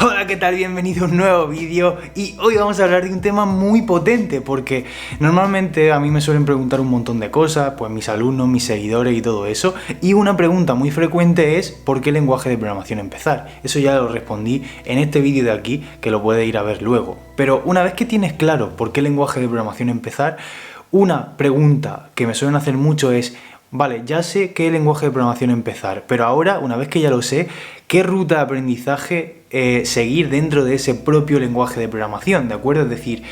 Hola, ¿qué tal? Bienvenido a un nuevo vídeo y hoy vamos a hablar de un tema muy potente porque normalmente a mí me suelen preguntar un montón de cosas, pues mis alumnos, mis seguidores y todo eso, y una pregunta muy frecuente es ¿por qué lenguaje de programación empezar? Eso ya lo respondí en este vídeo de aquí, que lo puedes ir a ver luego. Pero una vez que tienes claro por qué lenguaje de programación empezar, una pregunta que me suelen hacer mucho es: vale, ya sé qué lenguaje de programación empezar, pero ahora, una vez que ya lo sé, ¿qué ruta de aprendizaje seguir dentro de ese propio lenguaje de programación? ¿De acuerdo? Es decir,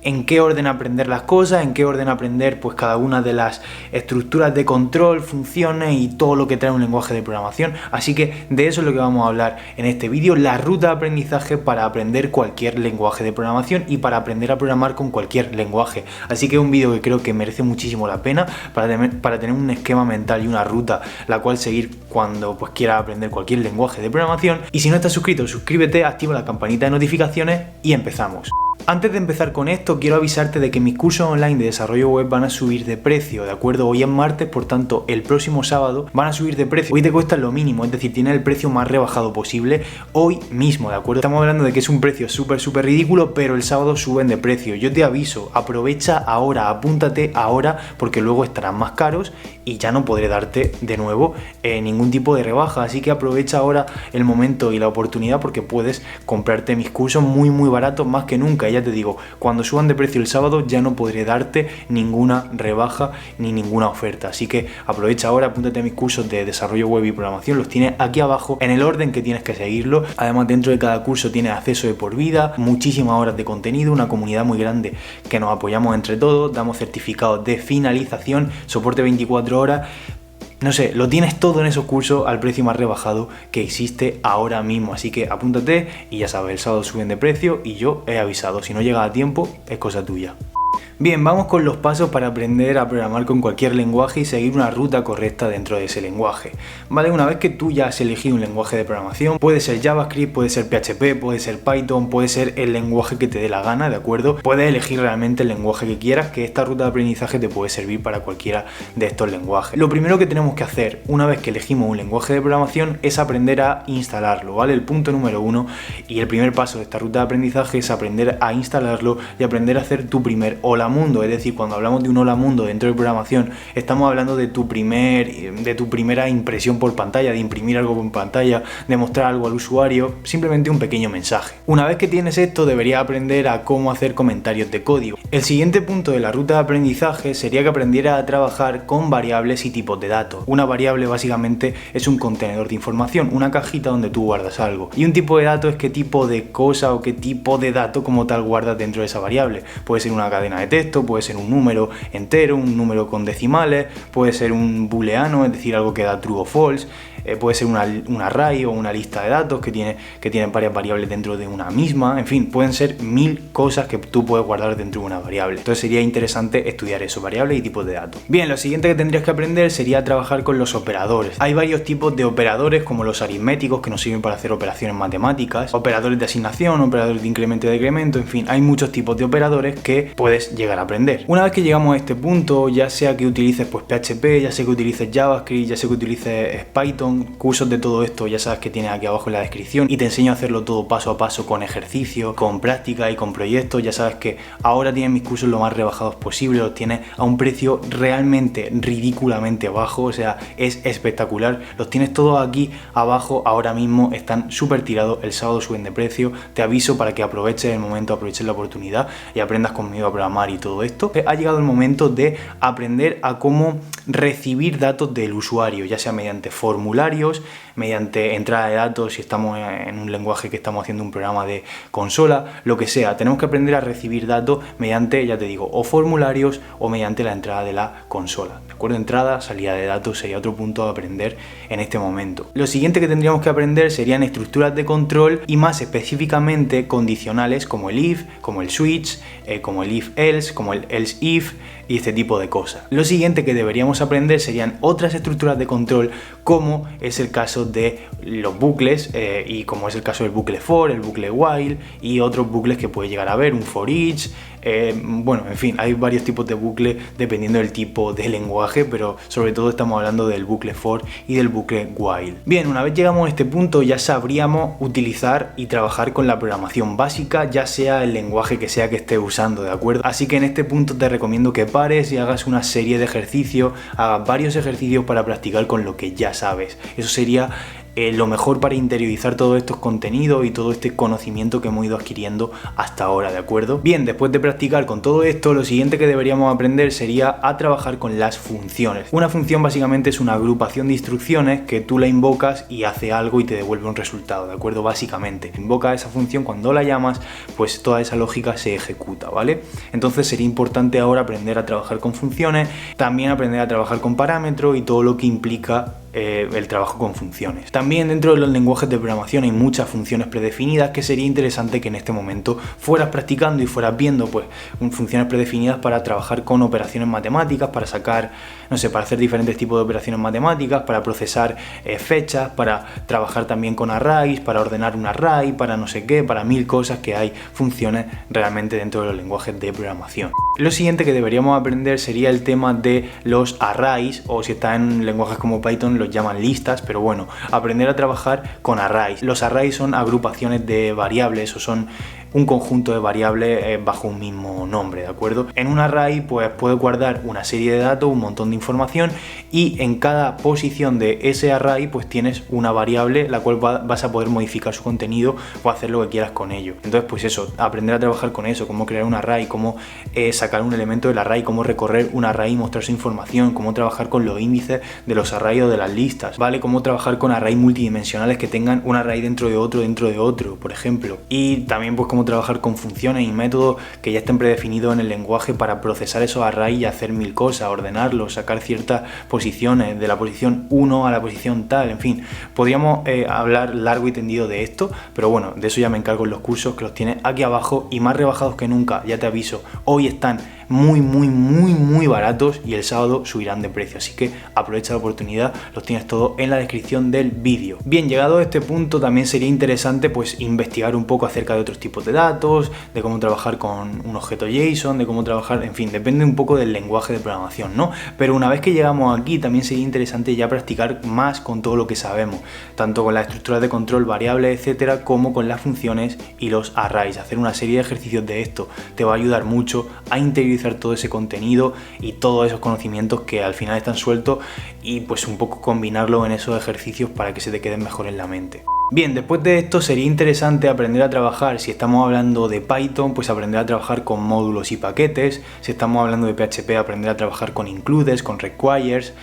en qué orden aprender las cosas, en qué orden aprender pues cada una de las estructuras de control, funciones y todo lo que trae un lenguaje de programación. Así que de eso es lo que vamos a hablar en este vídeo, la ruta de aprendizaje para aprender cualquier lenguaje de programación y para aprender a programar con cualquier lenguaje. Así que es un vídeo que creo que merece muchísimo la pena para tener un esquema mental y una ruta la cual seguir cuando pues quieras aprender cualquier lenguaje de programación. Y si no estás suscrito, suscríbete, activa la campanita de notificaciones y empezamos. Antes de empezar con esto, quiero avisarte de que mis cursos online de desarrollo web van a subir de precio, ¿de acuerdo? Hoy es martes, por tanto, el próximo sábado van a subir de precio. Hoy te cuesta lo mínimo, es decir, tiene el precio más rebajado posible hoy mismo, ¿de acuerdo? Estamos hablando de que es un precio súper ridículo, pero el sábado suben de precio. Yo te aviso, aprovecha ahora, apúntate ahora, porque luego estarán más caros y ya no podré darte de nuevo ningún tipo de rebaja. Así que aprovecha ahora el momento y la oportunidad porque puedes comprarte mis cursos muy baratos, más que nunca. Ya te digo, cuando suban de precio el sábado ya no podré darte ninguna rebaja ni ninguna oferta, así que aprovecha ahora, apúntate a mis cursos de desarrollo web y programación, los tienes aquí abajo en el orden que tienes que seguirlo. Además, dentro de cada curso tienes acceso de por vida, muchísimas horas de contenido, una comunidad muy grande que nos apoyamos entre todos, damos certificados de finalización, soporte 24 horas. No sé, lo tienes todo en esos cursos al precio más rebajado que existe ahora mismo. Así que apúntate y ya sabes, el sábado suben de precio y yo he avisado. Si no llega a tiempo, es cosa tuya. Bien, vamos con los pasos para aprender a programar con cualquier lenguaje y seguir una ruta correcta dentro de ese lenguaje. Vale, una vez que tú ya has elegido un lenguaje de programación, puede ser JavaScript, puede ser PHP, puede ser Python, puede ser el lenguaje que te dé la gana, ¿de acuerdo? Puedes elegir realmente el lenguaje que quieras, que esta ruta de aprendizaje te puede servir para cualquiera de estos lenguajes. Lo primero que tenemos que hacer una vez que elegimos un lenguaje de programación es aprender a instalarlo, ¿vale? El punto número uno y el primer paso de esta ruta de aprendizaje es aprender a instalarlo y aprender a hacer tu primer hola mundo. Es decir, cuando hablamos de un hola mundo dentro de programación, estamos hablando de tu primera impresión por pantalla, de imprimir algo por pantalla, de mostrar algo al usuario, simplemente un pequeño mensaje. Una vez que tienes esto, deberías aprender a cómo hacer comentarios de código. El siguiente punto de la ruta de aprendizaje sería que aprendieras a trabajar con variables y tipos de datos. Una variable básicamente es un contenedor de información, una cajita donde tú guardas algo. Y un tipo de dato es qué tipo de cosa o qué tipo de dato como tal guardas dentro de esa variable. Puede ser una cadena de texto, puede ser un número entero, un número con decimales, puede ser un booleano, es decir, algo que da true o false, puede ser un array o una lista de datos que tienen varias variables dentro de una misma. En fin, pueden ser 1000 cosas que tú puedes guardar dentro de una variable. Entonces sería interesante estudiar eso, variables y tipos de datos. Bien, lo siguiente que tendrías que aprender sería trabajar con los operadores. Hay varios tipos de operadores, como los aritméticos, que nos sirven para hacer operaciones matemáticas, operadores de asignación, operadores de incremento y decremento, en fin, hay muchos tipos de operadores que puedes llegar a aprender. Una vez que llegamos a este punto, ya sea que utilices pues PHP, ya sea que utilices JavaScript, ya sea que utilices Python, cursos de todo esto ya sabes que tienes aquí abajo en la descripción y te enseño a hacerlo todo paso a paso con ejercicios, con práctica y con proyectos. Ya sabes que ahora tienes mis cursos lo más rebajados posible, los tienes a un precio realmente ridículamente bajo, o sea, es espectacular. Los tienes todos aquí abajo ahora mismo, están súper tirados, el sábado suben de precio. Te aviso para que aproveches el momento, aproveches la oportunidad y aprendas conmigo a programar y todo esto. Ha llegado el momento de aprender a cómo recibir datos del usuario, ya sea mediante formularios, mediante entrada de datos, si estamos en un lenguaje que estamos haciendo un programa de consola, lo que sea. Tenemos que aprender a recibir datos mediante, ya te digo, o formularios o mediante la entrada de la consola. ¿De acuerdo? Entrada, salida de datos sería otro punto a aprender en este momento. Lo siguiente que tendríamos que aprender serían estructuras de control y más específicamente condicionales como el if, como el switch, como el if-else, como el else-if y este tipo de cosas. Lo siguiente que deberíamos aprender serían otras estructuras de control, como es el caso de los bucles y como es el caso del bucle for, el bucle while y otros bucles que puede llegar a haber, un for each, Bueno, en fin, hay varios tipos de bucle dependiendo del tipo de lenguaje, pero sobre todo estamos hablando del bucle for y del bucle while. Bien, una vez llegamos a este punto ya sabríamos utilizar y trabajar con la programación básica, ya sea el lenguaje que sea que estés usando, ¿de acuerdo? Así que en este punto te recomiendo que pares y hagas una serie de ejercicios, hagas varios ejercicios para practicar con lo que ya sabes. Eso sería lo mejor para interiorizar todos estos contenidos y todo este conocimiento que hemos ido adquiriendo hasta ahora, ¿de acuerdo? Bien, después de practicar con todo esto, lo siguiente que deberíamos aprender sería a trabajar con las funciones. Una función básicamente es una agrupación de instrucciones que tú la invocas y hace algo y te devuelve un resultado, ¿de acuerdo? Básicamente, invoca esa función, cuando la llamas, pues toda esa lógica se ejecuta, ¿vale? Entonces sería importante ahora aprender a trabajar con funciones, también aprender a trabajar con parámetros y todo lo que implica el trabajo con funciones. También dentro de los lenguajes de programación hay muchas funciones predefinidas que sería interesante que en este momento fueras practicando y fueras viendo pues funciones predefinidas para trabajar con operaciones matemáticas, para sacar, no sé, para hacer diferentes tipos de operaciones matemáticas, para procesar fechas, para trabajar también con arrays, para ordenar un array, para no sé qué, para mil cosas que hay funciones realmente dentro de los lenguajes de programación. Lo siguiente que deberíamos aprender sería el tema de los arrays, o si está en lenguajes como Python los llaman listas, pero bueno, aprender a trabajar con arrays. Los arrays son agrupaciones de variables o son un conjunto de variables bajo un mismo nombre, ¿de acuerdo? En un array pues puedes guardar una serie de datos, un montón de información, y en cada posición de ese array pues tienes una variable la cual vas a poder modificar su contenido o hacer lo que quieras con ello. Entonces pues eso, aprender a trabajar con eso, cómo crear un array, cómo sacar un elemento del array, cómo recorrer un array y mostrar su información, cómo trabajar con los índices de los arrays o de las listas, ¿vale? Cómo trabajar con arrays multidimensionales que tengan un array dentro de otro, por ejemplo. Y también pues cómo trabajar con funciones y métodos que ya estén predefinidos en el lenguaje para procesar esos arrays y hacer mil cosas, ordenarlos, sacar ciertas posiciones, de la posición 1 a la posición tal, en fin. Podríamos hablar largo y tendido de esto, pero bueno, de eso ya me encargo en los cursos que los tienes aquí abajo y más rebajados que nunca, ya te aviso. Hoy están muy baratos y el sábado subirán de precio, así que aprovecha la oportunidad, los tienes todo en la descripción del vídeo. Bien, llegado a este punto también sería interesante pues investigar un poco acerca de otros tipos de datos, de cómo trabajar con un objeto JSON, de cómo trabajar, en fin, depende un poco del lenguaje de programación, ¿no? Pero una vez que llegamos aquí también sería interesante ya practicar más con todo lo que sabemos, tanto con las estructuras de control, variables, etcétera, como con las funciones y los arrays. Hacer una serie de ejercicios de esto te va a ayudar mucho a interiorizar todo ese contenido y todos esos conocimientos que al final están sueltos y pues un poco combinarlo en esos ejercicios para que se te queden mejor en la mente. Bien, después de esto sería interesante aprender a trabajar, si estamos hablando de Python, pues aprender a trabajar con módulos y paquetes. Si estamos hablando de PHP, aprender a trabajar con includes, con requires,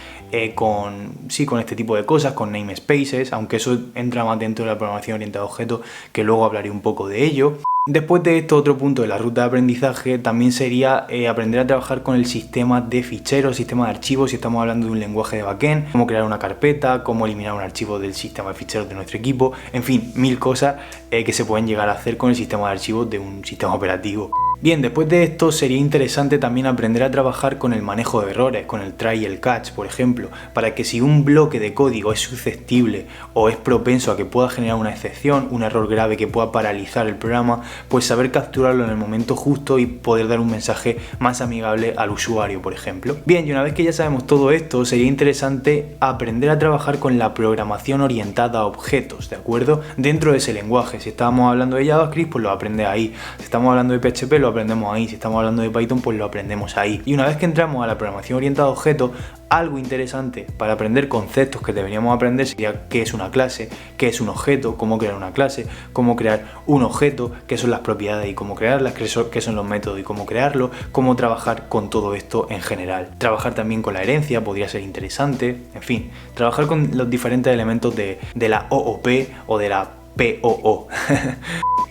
con este tipo de cosas, con namespaces, aunque eso entra más dentro de la programación orientada a objetos, que luego hablaré un poco de ello. Después de esto, otro punto de la ruta de aprendizaje también sería aprender a trabajar con el sistema de ficheros, sistema de archivos, si estamos hablando de un lenguaje de backend, cómo crear una carpeta, cómo eliminar un archivo del sistema de ficheros de nuestro equipo, en fin, mil cosas que se pueden llegar a hacer con el sistema de archivos de un sistema operativo. Bien, después de esto sería interesante también aprender a trabajar con el manejo de errores, con el try y el catch, por ejemplo, para que si un bloque de código es susceptible o es propenso a que pueda generar una excepción, un error grave que pueda paralizar el programa, pues saber capturarlo en el momento justo y poder dar un mensaje más amigable al usuario, por ejemplo. Bien, y una vez que ya sabemos todo esto, sería interesante aprender a trabajar con la programación orientada a objetos, ¿de acuerdo? Dentro de ese lenguaje, si estábamos hablando de JavaScript, pues lo aprendes ahí. Si estamos hablando de PHP, lo aprendemos ahí. Si estamos hablando de Python, pues lo aprendemos ahí. Y una vez que entramos a la programación orientada a objetos, algo interesante para aprender conceptos que deberíamos aprender sería qué es una clase, qué es un objeto, cómo crear una clase, cómo crear un objeto, qué son las propiedades y cómo crearlas, qué son los métodos y cómo crearlos, cómo trabajar con todo esto en general. Trabajar también con la herencia podría ser interesante, en fin, trabajar con los diferentes elementos de la OOP o de la POO.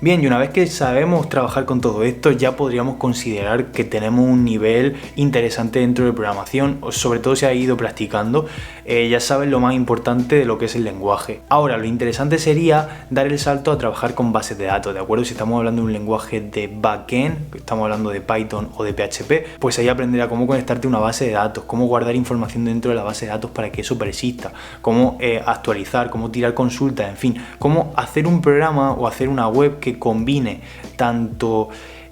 Bien, y una vez que sabemos trabajar con todo esto, ya podríamos considerar que tenemos un nivel interesante dentro de programación, sobre todo si ha ido practicando, ya sabes lo más importante de lo que es el lenguaje. Ahora, lo interesante sería dar el salto a trabajar con bases de datos, ¿de acuerdo? Si estamos hablando de un lenguaje de backend, estamos hablando de Python o de PHP, pues ahí aprender a cómo conectarte a una base de datos, cómo guardar información dentro de la base de datos para que eso persista, cómo actualizar, cómo tirar consultas, en fin, cómo hacer un programa o hacer una web que combine tanto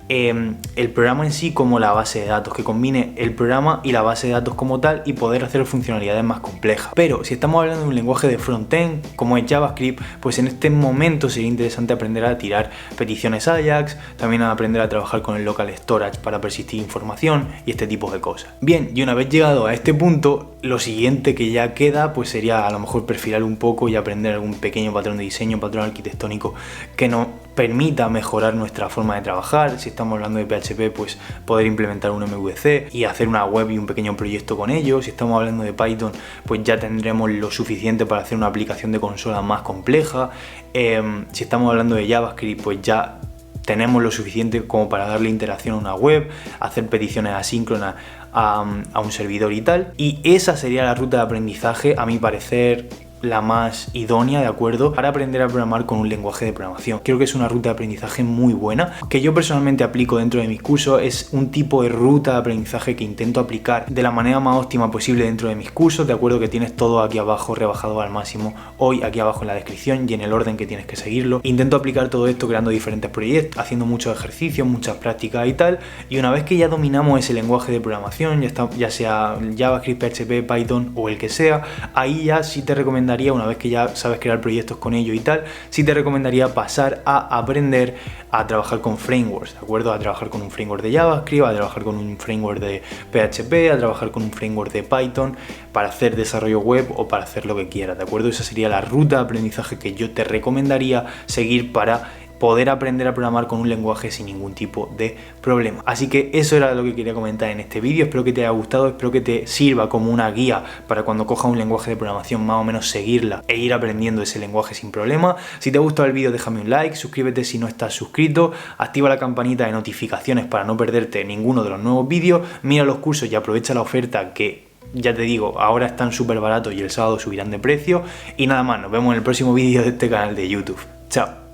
el programa en sí como la base de datos, que combine el programa y la base de datos como tal y poder hacer funcionalidades más complejas. Pero si estamos hablando de un lenguaje de frontend como es JavaScript, pues en este momento sería interesante aprender a tirar peticiones Ajax, también a aprender a trabajar con el local storage para persistir información y este tipo de cosas. Bien, y una vez llegado a este punto, lo siguiente que ya queda pues sería a lo mejor perfilar un poco y aprender algún pequeño patrón de diseño, patrón arquitectónico que nos permita mejorar nuestra forma de trabajar. Si estamos hablando de PHP, pues poder implementar un MVC y hacer una web y un pequeño proyecto con ello. Si estamos hablando de Python, pues ya tendremos lo suficiente para hacer una aplicación de consola más compleja. Si estamos hablando de JavaScript, pues ya tenemos lo suficiente como para darle interacción a una web, hacer peticiones asíncronas a un servidor y tal. Y esa sería la ruta de aprendizaje, a mi parecer, la más idónea, ¿de acuerdo?, para aprender a programar con un lenguaje de programación. Creo que es una ruta de aprendizaje muy buena, que yo personalmente aplico dentro de mis cursos. Es un tipo de ruta de aprendizaje que intento aplicar de la manera más óptima posible dentro de mis cursos, ¿de acuerdo?, que tienes todo aquí abajo rebajado al máximo, hoy aquí abajo en la descripción y en el orden que tienes que seguirlo. Intento aplicar todo esto creando diferentes proyectos, haciendo muchos ejercicios, muchas prácticas y tal, y una vez que ya dominamos ese lenguaje de programación, ya sea JavaScript, PHP, Python o el que sea, ahí ya sí te recomendaría, una vez que ya sabes crear proyectos con ello y tal, sí te recomendaría pasar a aprender a trabajar con frameworks, ¿de acuerdo? A trabajar con un framework de JavaScript, a trabajar con un framework de PHP, a trabajar con un framework de Python para hacer desarrollo web o para hacer lo que quieras, ¿de acuerdo? Esa sería la ruta de aprendizaje que yo te recomendaría seguir para poder aprender a programar con un lenguaje sin ningún tipo de problema. Así que eso era lo que quería comentar en este vídeo. Espero que te haya gustado, espero que te sirva como una guía para cuando cojas un lenguaje de programación más o menos seguirla e ir aprendiendo ese lenguaje sin problema. Si te ha gustado el vídeo, déjame un like, suscríbete si no estás suscrito, activa la campanita de notificaciones para no perderte ninguno de los nuevos vídeos, mira los cursos y aprovecha la oferta que, ya te digo, ahora están súper baratos y el sábado subirán de precio. Y nada más, nos vemos en el próximo vídeo de este canal de YouTube. Chao.